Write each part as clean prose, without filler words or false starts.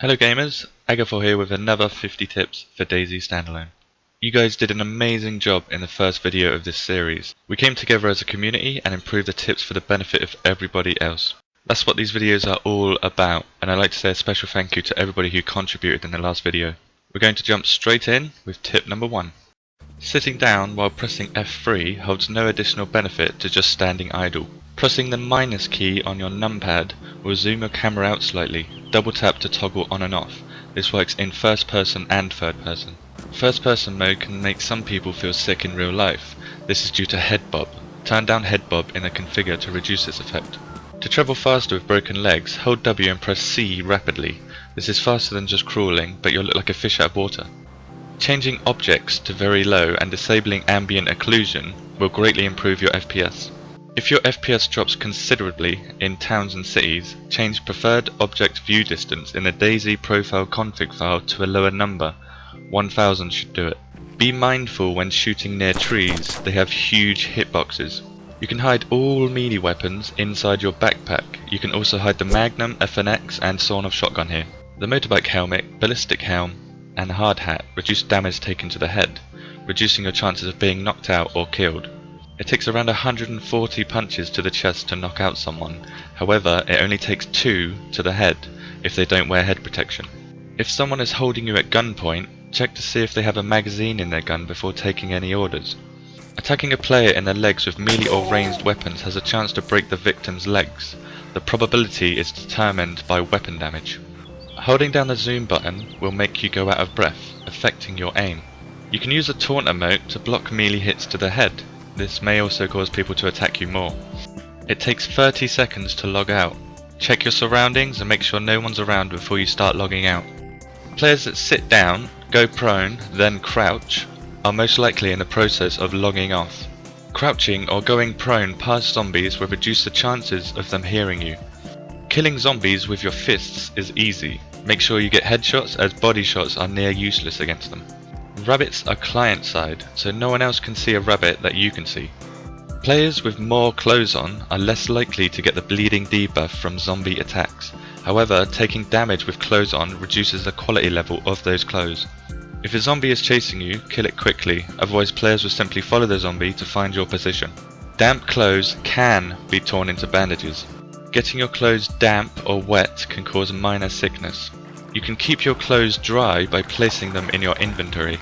Hello gamers, Agafor here with another 50 tips for DayZ Standalone. You guys did an amazing job in the first video of this series. We came together as a community and improved the tips for the benefit of everybody else. That's what these videos are all about, and I'd like to say a special thank you to everybody who contributed in the last video. We're going to jump straight in with tip number 1. Sitting down while pressing F3 holds no additional benefit to just standing idle. Pressing the minus key on your numpad will zoom your camera out slightly. Double tap to toggle on and off. This works in first person and third person. First person mode can make some people feel sick in real life. This is due to head bob. Turn down head bob in the configure to reduce its effect. To travel faster with broken legs, hold W and press C rapidly. This is faster than just crawling, but you'll look like a fish out of water. Changing objects to very low and disabling ambient occlusion will greatly improve your FPS. If your FPS drops considerably in towns and cities, change preferred object view distance in the DayZ profile config file to a lower number. 1000 should do it. Be mindful when shooting near trees, they have huge hitboxes. You can hide all melee weapons inside your backpack. You can also hide the Magnum, FNX and sawn-off shotgun here. The motorbike helmet, ballistic helm and hard hat reduce damage taken to the head, reducing your chances of being knocked out or killed. It takes around 140 punches to the chest to knock out someone, however it only takes 2 to the head if they don't wear head protection. If someone is holding you at gunpoint, check to see if they have a magazine in their gun before taking any orders. Attacking a player in the legs with melee or ranged weapons has a chance to break the victim's legs. The probability is determined by weapon damage. Holding down the zoom button will make you go out of breath, affecting your aim. You can use a taunt emote to block melee hits to the head. This may also cause people to attack you more. It takes 30 seconds to log out. Check your surroundings and make sure no one's around before you start logging out. Players that sit down, go prone, then crouch are most likely in the process of logging off. Crouching or going prone past zombies will reduce the chances of them hearing you. Killing zombies with your fists is easy. Make sure you get headshots as body shots are near useless against them. Rabbits are client side, so no one else can see a rabbit that you can see. Players with more clothes on are less likely to get the bleeding debuff from zombie attacks. However, taking damage with clothes on reduces the quality level of those clothes. If a zombie is chasing you, kill it quickly, otherwise players will simply follow the zombie to find your position. Damp clothes can be torn into bandages. Getting your clothes damp or wet can cause minor sickness. You can keep your clothes dry by placing them in your inventory.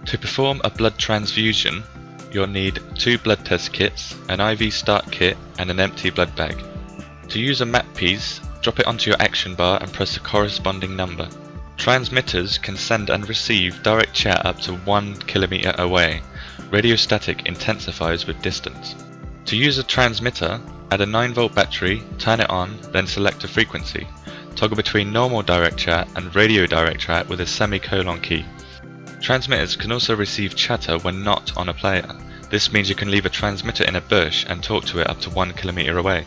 To perform a blood transfusion, you'll need 2 blood test kits, an IV start kit and an empty blood bag. To use a map piece, drop it onto your action bar and press the corresponding number. Transmitters can send and receive direct chat up to 1 kilometer away. Radio static intensifies with distance. To use a transmitter, add a 9-volt battery, turn it on, then select a frequency. Toggle between normal direct chat and radio direct chat with a semicolon key. Transmitters can also receive chatter when not on a player. This means you can leave a transmitter in a bush and talk to it up to 1 kilometer away.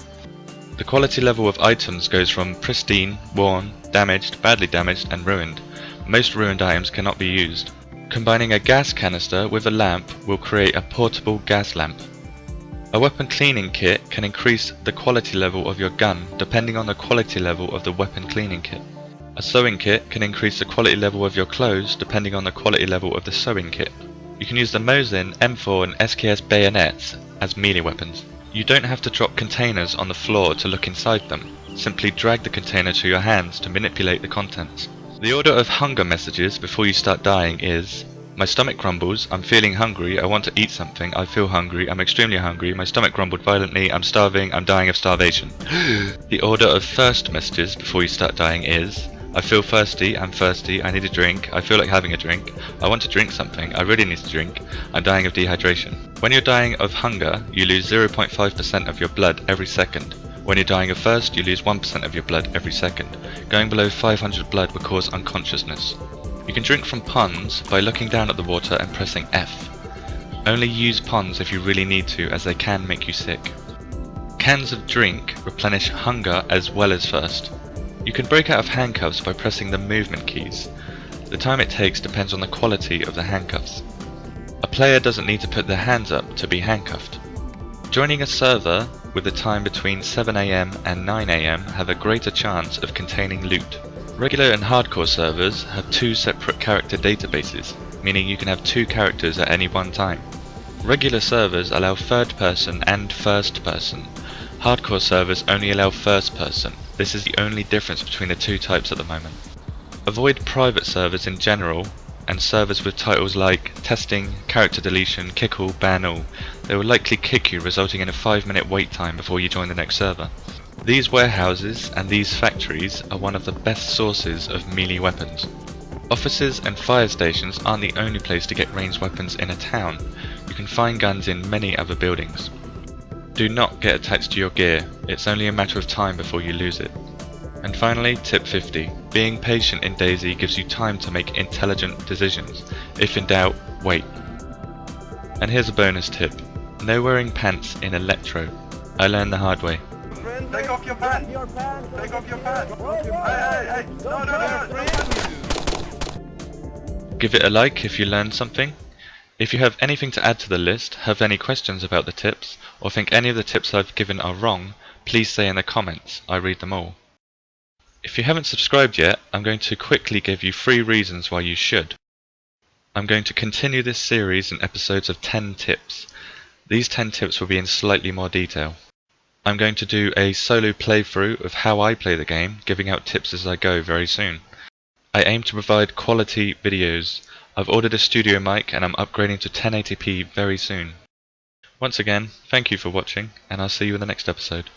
The quality level of items goes from pristine, worn, damaged, badly damaged and ruined. Most ruined items cannot be used. Combining a gas canister with a lamp will create a portable gas lamp. A weapon cleaning kit can increase the quality level of your gun depending on the quality level of the weapon cleaning kit. A sewing kit can increase the quality level of your clothes depending on the quality level of the sewing kit. You can use the Mosin, M4 and SKS bayonets as melee weapons. You don't have to drop containers on the floor to look inside them. Simply drag the container to your hands to manipulate the contents. The order of hunger messages before you start dying is: my stomach grumbles, I'm feeling hungry, I want to eat something, I feel hungry, I'm extremely hungry, my stomach grumbled violently, I'm starving, I'm dying of starvation. The order of thirst messages before you start dying is: I feel thirsty, I'm thirsty, I need a drink, I feel like having a drink, I want to drink something, I really need to drink, I'm dying of dehydration. When you're dying of hunger, you lose 0.5% of your blood every second. When you're dying of thirst, you lose 1% of your blood every second. Going below 500 blood will cause unconsciousness. You can drink from ponds by looking down at the water and pressing F. Only use ponds if you really need to, as they can make you sick. Cans of drink replenish hunger as well as thirst. You can break out of handcuffs by pressing the movement keys. The time it takes depends on the quality of the handcuffs. A player doesn't need to put their hands up to be handcuffed. Joining a server with a time between 7 AM and 9 AM have a greater chance of containing loot. Regular and hardcore servers have two separate character databases, meaning you can have two characters at any one time. Regular servers allow third person and first person. Hardcore servers only allow first person. This is the only difference between the two types at the moment. Avoid private servers in general and servers with titles like testing, character deletion, kick all, ban all. They will likely kick you, resulting in a 5-minute wait time before you join the next server. These warehouses and these factories are one of the best sources of melee weapons. Offices and fire stations aren't the only place to get ranged weapons in a town. You can find guns in many other buildings. Do not get attached to your gear, it's only a matter of time before you lose it. And finally, tip 50. Being patient in DayZ gives you time to make intelligent decisions. If in doubt, wait. And here's a bonus tip. No wearing pants in Electro. I learned the hard way. Take off your pants! Take off your pants! Hey! No! Give it a like if you learned something. If you have anything to add to the list, have any questions about the tips, or think any of the tips I've given are wrong, please say in the comments. I read them all. If you haven't subscribed yet, I'm going to quickly give you 3 reasons why you should. I'm going to continue this series in episodes of 10 tips. These 10 tips will be in slightly more detail. I'm going to do a solo playthrough of how I play the game, giving out tips as I go very soon. I aim to provide quality videos. I've ordered a studio mic and I'm upgrading to 1080p very soon. Once again, thank you for watching, and I'll see you in the next episode.